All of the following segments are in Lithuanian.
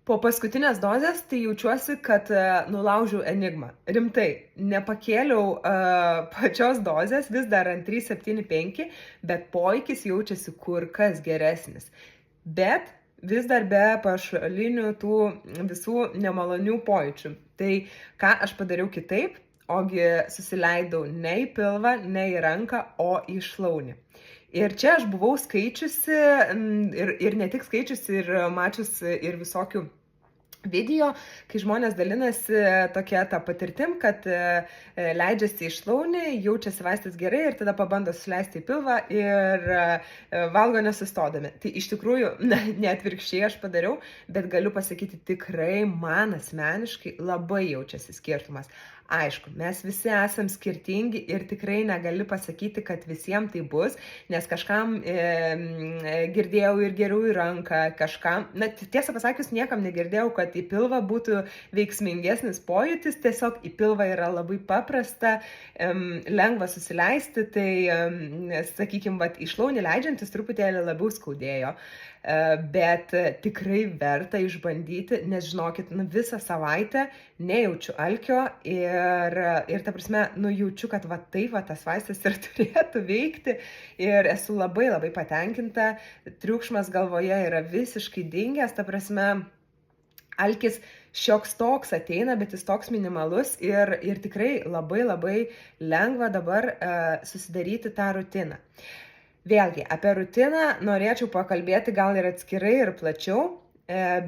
Po paskutinės dozės tai jaučiuosi, kad nulaužiau enigmą. Rimtai, nepakėliau pačios dozės, vis dar ant 3,75, bet poveikis jaučiasi kur kas geresnis. Bet vis dar be pašalinių tų visų nemalonių pojūčių. Tai ką aš padariau kitaip, ogi susileidau ne į pilvą, ne į ranką, o į šlaunį. Ir čia aš buvau skaičiusi ir ne tik skaičiusi, ir mačiusi ir visokių video, kai žmonės dalinasi tokia ta patirtim, kad leidžiasi į šlaunį, jaučiasi vaistas gerai ir tada pabando suleisti į pilvą ir valgo nesustodami. Tai iš tikrųjų, ne atvirkščiai aš padariau, bet galiu pasakyti, tikrai man asmeniškai labai jaučiasi skirtumas. Aišku, mes visi esam skirtingi ir tikrai negali pasakyti, kad visiems tai bus, nes kažkam girdėjau ir geriau į ranką, kažkam, tiesą pasakius, niekam negirdėjau, kad į pilvą būtų veiksmingesnis pojūtis, tiesiog į pilvą yra labai paprasta, lengva susileisti, tai, sakykime, į šlaunį leidžiantis truputėlį labiau skaudėjo. Bet tikrai verta išbandyti, nes žinokit, visą savaitę nejaučiu alkio ir ta prasme, jaučiu, kad taip tas vaistas ir turėtų veikti ir esu labai labai patenkinta, triukšmas galvoje yra visiškai dingęs, ta prasme, alkis šioks toks ateina, bet jis toks minimalus ir tikrai labai labai lengva dabar susidaryti tą rutiną. Vėlgi, apie rutiną norėčiau pakalbėti gal ir atskirai ir plačiau,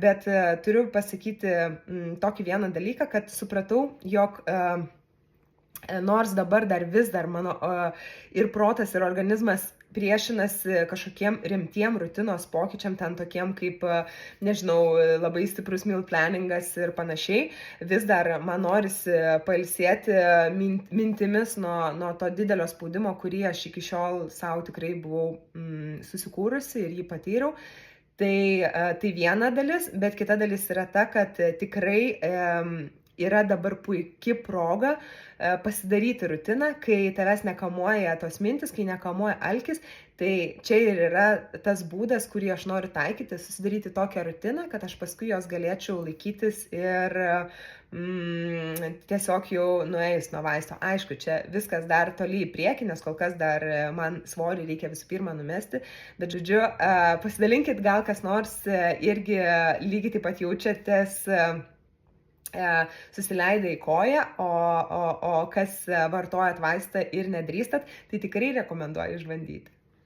bet turiu pasakyti tokį vieną dalyką, kad supratau, jog nors dabar vis dar mano ir protas, ir organizmas priešinasi kažkokiem rimtiem rutinos pokyčiam, ten tokiem kaip, nežinau, labai stiprus meal planningas ir panašiai, vis dar man norisi pailsėti mintimis nuo to didelio spaudimo, kurį aš iki šiol savo tikrai buvau susikūrusi ir jį patyriau. Tai viena dalis, bet kita dalis yra ta, kad tikrai yra dabar puikia proga pasidaryti rutiną, kai tavęs nekamuoja tos mintis, kai nekamuoja alkis, tai čia ir yra tas būdas, kurį aš noriu taikyti, susidaryti tokią rutiną, kad aš paskui jos galėčiau laikytis ir tiesiog jau nuėjus nuo vaisto. Aišku, čia viskas dar toli į priekį, nes kol kas dar man svorį reikia visų pirma numesti, bet žodžiu, pasidalinkit, gal kas nors irgi lygiai taip pat jaučiatės susileidę į koją, o kas vartojat vaistą ir nedrįstat, tai tikrai rekomenduoju išbandyti.